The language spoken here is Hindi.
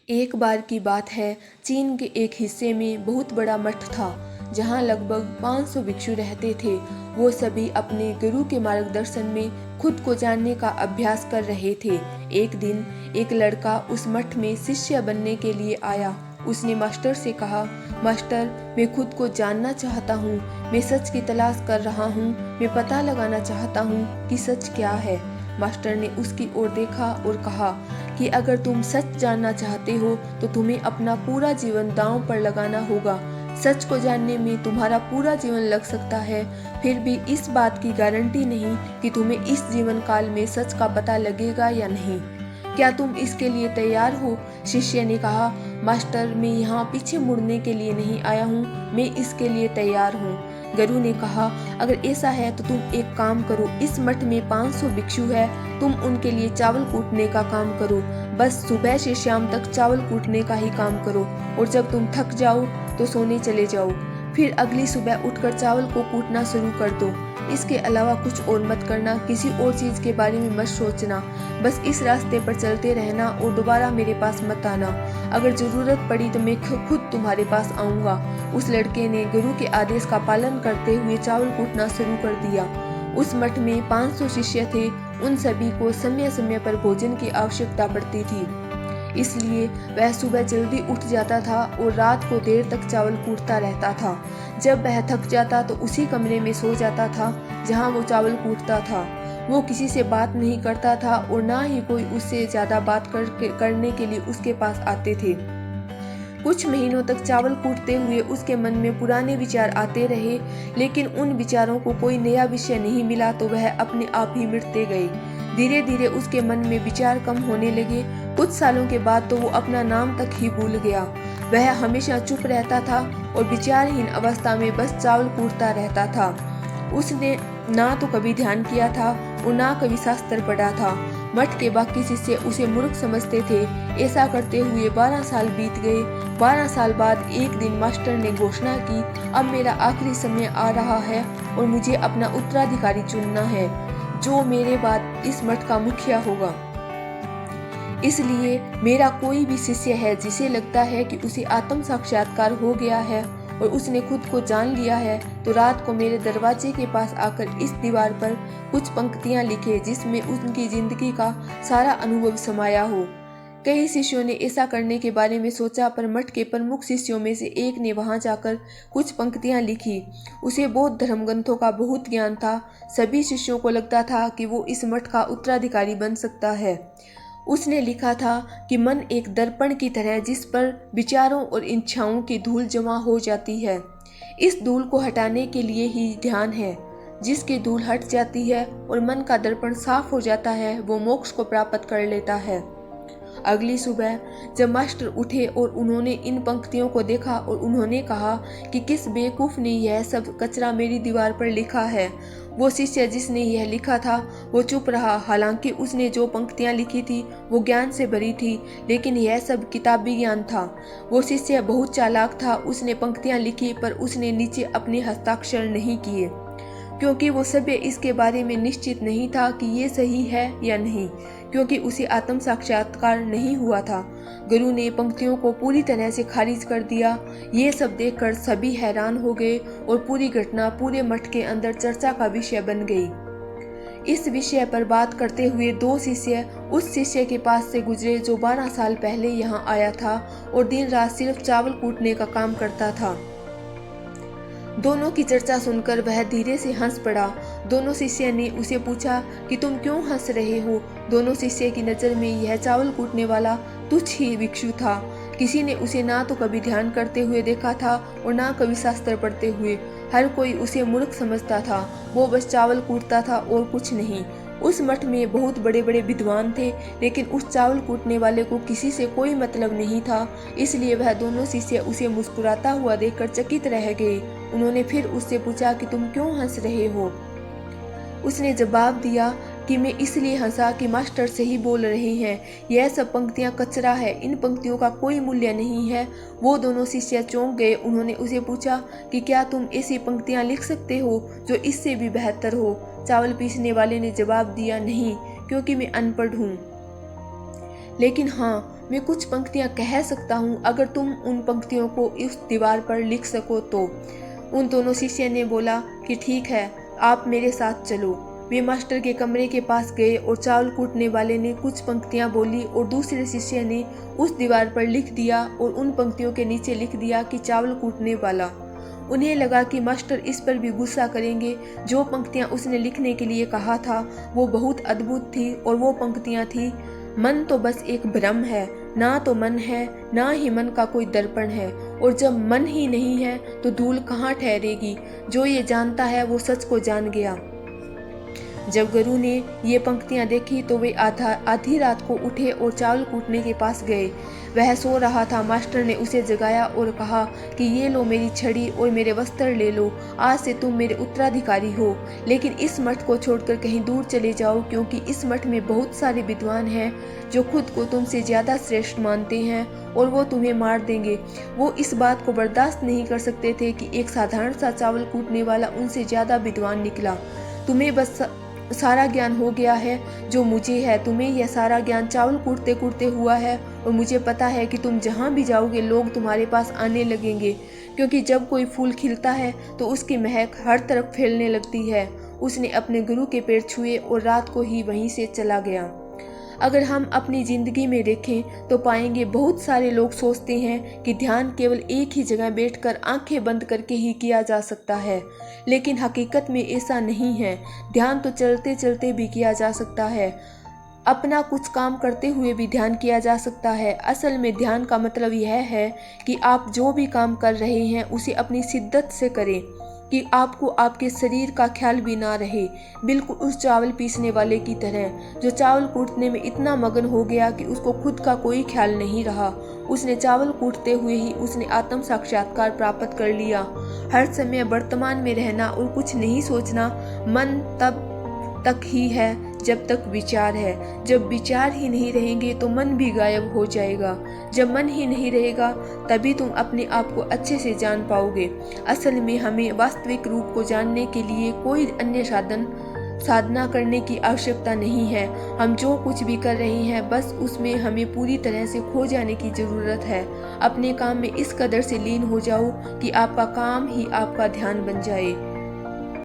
एक बार की बात है, चीन के एक हिस्से में बहुत बड़ा मठ था जहाँ लगभग 500 भिक्षु रहते थे। वो सभी अपने गुरु के मार्गदर्शन में खुद को जानने का अभ्यास कर रहे थे। एक दिन एक लड़का उस मठ में शिष्य बनने के लिए आया। उसने मास्टर से कहा, मास्टर, मैं खुद को जानना चाहता हूँ, मैं सच की तलाश कर रहा हूँ, मैं पता लगाना चाहता हूँ कि सच क्या है। मास्टर ने उसकी ओर देखा और कहा कि अगर तुम सच जानना चाहते हो तो तुम्हें अपना पूरा जीवन दांव पर लगाना होगा। सच को जानने में तुम्हारा पूरा जीवन लग सकता है, फिर भी इस बात की गारंटी नहीं कि तुम्हें इस जीवन काल में सच का पता लगेगा या नहीं। क्या तुम इसके लिए तैयार हो? शिष्य ने कहा, मास्टर, मैं यहाँ पीछे मुड़ने के लिए नहीं आया हूँ, मैं इसके लिए तैयार हूँ। गुरु ने कहा, अगर ऐसा है तो तुम एक काम करो, इस मठ में 500 भिक्षु है, तुम उनके लिए चावल कूटने का काम करो। बस सुबह से शाम तक चावल कूटने का ही काम करो और जब तुम थक जाओ तो सोने चले जाओ। फिर अगली सुबह उठकर चावल को कूटना शुरू कर दो। इसके अलावा कुछ और मत करना, किसी और चीज के बारे में मत सोचना। बस इस रास्ते पर चलते रहना और दोबारा मेरे पास मत आना। अगर जरूरत पड़ी तो मैं खुद तुम्हारे पास आऊंगा। उस लड़के ने गुरु के आदेश का पालन करते हुए चावल कूटना शुरू कर दिया। उस मठ में 500 शिष्य थे। उन सभी को समय समय पर भोजन की आवश्यकता पड़ती थी, इसलिए वह सुबह जल्दी उठ जाता था और रात को देर तक चावल कूटता रहता था। जब वह थक जाता तो उसी कमरे में सो जाता था जहां वो चावल कूटता था। वो किसी से बात नहीं करता था और ना ही कोई उससे ज्यादा बात करने के लिए उसके पास आते थे। कुछ महीनों तक चावल कूटते हुए उसके मन में पुराने विचार आते रहे, लेकिन उन विचारों को कोई नया विषय नहीं मिला तो वह अपने आप ही मिटते गए। धीरे धीरे उसके मन में विचार कम होने लगे। कुछ सालों के बाद तो वो अपना नाम तक ही भूल गया। वह हमेशा चुप रहता था और विचारहीन अवस्था में बस चावल कूटता रहता था। उसने ना तो कभी ध्यान किया था और ना कभी शास्त्र पढ़ा था। मठ के बाकी शिष्य उसे मूर्ख समझते थे। ऐसा करते हुए 12 साल बीत गए। 12 साल बाद एक दिन मास्टर ने घोषणा की, अब मेरा आखिरी समय आ रहा है और मुझे अपना उत्तराधिकारी चुनना है, जो मेरे बाद इस मठ का मुखिया होगा। इसलिए मेरा कोई भी शिष्य है जिसे लगता है कि उसे आत्म साक्षात्कार हो गया है और उसने खुद को जान लिया है, तो रात को मेरे दरवाजे के पास आकर इस दीवार पर कुछ पंक्तियां लिखे जिसमें उनकी जिंदगी का सारा अनुभव समाया हो। कई शिष्यों ने ऐसा करने के बारे में सोचा, पर मठ के प्रमुख शिष्यों में से एक ने वहां जाकर कुछ पंक्तियां लिखी। उसे बौद्ध धर्म ग्रंथों का बहुत ज्ञान था। सभी शिष्यों को लगता था कि वो इस मठ का उत्तराधिकारी बन सकता है। उसने लिखा था कि मन एक दर्पण की तरह जिस पर विचारों और इच्छाओं की धूल जमा हो जाती है। इस धूल को हटाने के लिए ही ध्यान है। जिसकी धूल हट जाती है और मन का दर्पण साफ हो जाता है, वो मोक्ष को प्राप्त कर लेता है। अगली सुबह जब मास्टर उठे और उन्होंने इन पंक्तियों को देखा और उन्होंने कहा कि किस बेवकूफ ने यह सब कचरा मेरी दीवार पर लिखा है। वो शिष्य जिसने यह लिखा था वो चुप रहा। हालांकि उसने जो पंक्तियां लिखी थी वो ज्ञान से भरी थी, लेकिन यह सब किताबी ज्ञान था। वो शिष्य बहुत चालाक था। उसने पंक्तियां लिखी पर उसने नीचे अपने हस्ताक्षर नहीं किए, क्योंकि वो सभ्य इसके बारे में निश्चित नहीं था कि ये सही है या नहीं, क्योंकि उसे आत्म साक्षात्कार नहीं हुआ था। गुरु ने पंक्तियों को पूरी तरह से खारिज कर दिया। ये सब देखकर सभी हैरान हो गए और पूरी घटना पूरे मठ के अंदर चर्चा का विषय बन गई। इस विषय पर बात करते हुए 2 शिष्य उस शिष्य के पास से गुजरे जो 12 साल पहले यहाँ आया था और दिन रात सिर्फ चावल कूटने का काम करता था। दोनों की चर्चा सुनकर वह धीरे से हंस पड़ा। दोनों शिष्य ने उसे पूछा कि तुम क्यों हंस रहे हो। दोनों शिष्य की नज़र में यह चावल कूटने वाला तुच्छ ही भिक्षु था। किसी ने उसे ना तो कभी ध्यान करते हुए देखा था और ना कभी शास्त्र पढ़ते हुए। हर कोई उसे मूर्ख समझता था। वो बस चावल कूटता था और कुछ नहीं। उस मठ में बहुत बड़े बड़े विद्वान थे, लेकिन उस चावल कूटने वाले को किसी से कोई मतलब नहीं था। इसलिए वह दोनों शिष्य उसे मुस्कुराता हुआ देखकर चकित रह गए। उन्होंने फिर उससे पूछा कि तुम क्यों हंस रहे हो। उसने जवाब दिया कि मैं इसलिए हंसा कि मास्टर सही बोल रहे हैं, यह सब पंक्तियां कचरा है, इन पंक्तियों का कोई मूल्य नहीं है। वो दोनों शिष्य चौंक गए। उन्होंने उसे पूछा कि क्या तुम ऐसी पंक्तियां लिख सकते हो जो इससे भी बेहतर हो। चावल पीसने वाले ने जवाब दिया, नहीं, क्योंकि मैं अनपढ़ हूँ, लेकिन हाँ, मैं कुछ पंक्तियां कह सकता हूँ, अगर तुम उन पंक्तियों को इस दीवार पर लिख सको तो। उन दोनों शिष्य ने बोला कि ठीक है, आप मेरे साथ चलो। वे मास्टर के कमरे के पास गए और चावल कूटने वाले ने कुछ पंक्तियां बोली और दूसरे शिष्य ने उस दीवार पर लिख दिया और उन पंक्तियों के नीचे लिख दिया कि चावल कूटने वाला। उन्हें लगा कि मास्टर इस पर भी गुस्सा करेंगे। जो पंक्तियां उसने लिखने के लिए कहा था वो बहुत अद्भुत थी और वो पंक्तियां थी, मन तो बस एक भ्रम है, ना तो मन है ना ही मन का कोई दर्पण है, और जब मन ही नहीं है तो धूल कहाँ ठहरेगी। जो ये जानता है वो सच को जान गया। जब गुरु ने ये पंक्तियां देखी तो वे आधी रात को उठे और चावल कूटने के पास गए। वह सो रहा था। मास्टर ने उसे जगाया और कहा कि ये लो मेरी छड़ी और मेरे वस्त्र ले लो, आज से तुम मेरे उत्तराधिकारी हो। लेकिन इस मठ को छोड़कर कहीं दूर चले जाओ, क्योंकि इस मठ में बहुत सारे विद्वान हैं जो खुद को तुमसे ज्यादा श्रेष्ठ मानते हैं और वो तुम्हें मार देंगे। वो इस बात को बर्दाश्त नहीं कर सकते थे कि एक साधारण सा चावल कूटने वाला उनसे ज्यादा विद्वान निकला। तुम्हें बस सारा ज्ञान हो गया है जो मुझे है। तुम्हें यह सारा ज्ञान चावल कूटते कूटते हुआ है और मुझे पता है कि तुम जहाँ भी जाओगे लोग तुम्हारे पास आने लगेंगे, क्योंकि जब कोई फूल खिलता है तो उसकी महक हर तरफ फैलने लगती है। उसने अपने गुरु के पैर छुए और रात को ही वहीं से चला गया। अगर हम अपनी जिंदगी में देखें तो पाएंगे बहुत सारे लोग सोचते हैं कि ध्यान केवल एक ही जगह बैठकर आंखें बंद करके ही किया जा सकता है, लेकिन हकीकत में ऐसा नहीं है। ध्यान तो चलते चलते भी किया जा सकता है। अपना कुछ काम करते हुए भी ध्यान किया जा सकता है। असल में ध्यान का मतलब यह है कि आप जो भी काम कर रहे हैं उसे अपनी शिद्दत से करें कि आपको आपके शरीर का ख्याल भी ना रहे, बिल्कुल उस चावल पीसने वाले की तरह जो चावल कूटने में इतना मगन हो गया कि उसको खुद का कोई ख्याल नहीं रहा। उसने चावल कूटते हुए ही उसने आत्म साक्षात्कार प्राप्त कर लिया। हर समय वर्तमान में रहना और कुछ नहीं सोचना। मन तब तक ही है जब तक विचार है। जब विचार ही नहीं रहेंगे तो मन भी गायब हो जाएगा। जब मन ही नहीं रहेगा तभी तुम अपने आप को अच्छे से जान पाओगे। असल में हमें वास्तविक रूप को जानने के लिए कोई अन्य साधना करने की आवश्यकता नहीं है। हम जो कुछ भी कर रहे हैं बस उसमें हमें पूरी तरह से खो जाने की जरूरत है। अपने काम में इस कदर से लीन हो जाओ कि आपका काम ही आपका ध्यान बन जाए।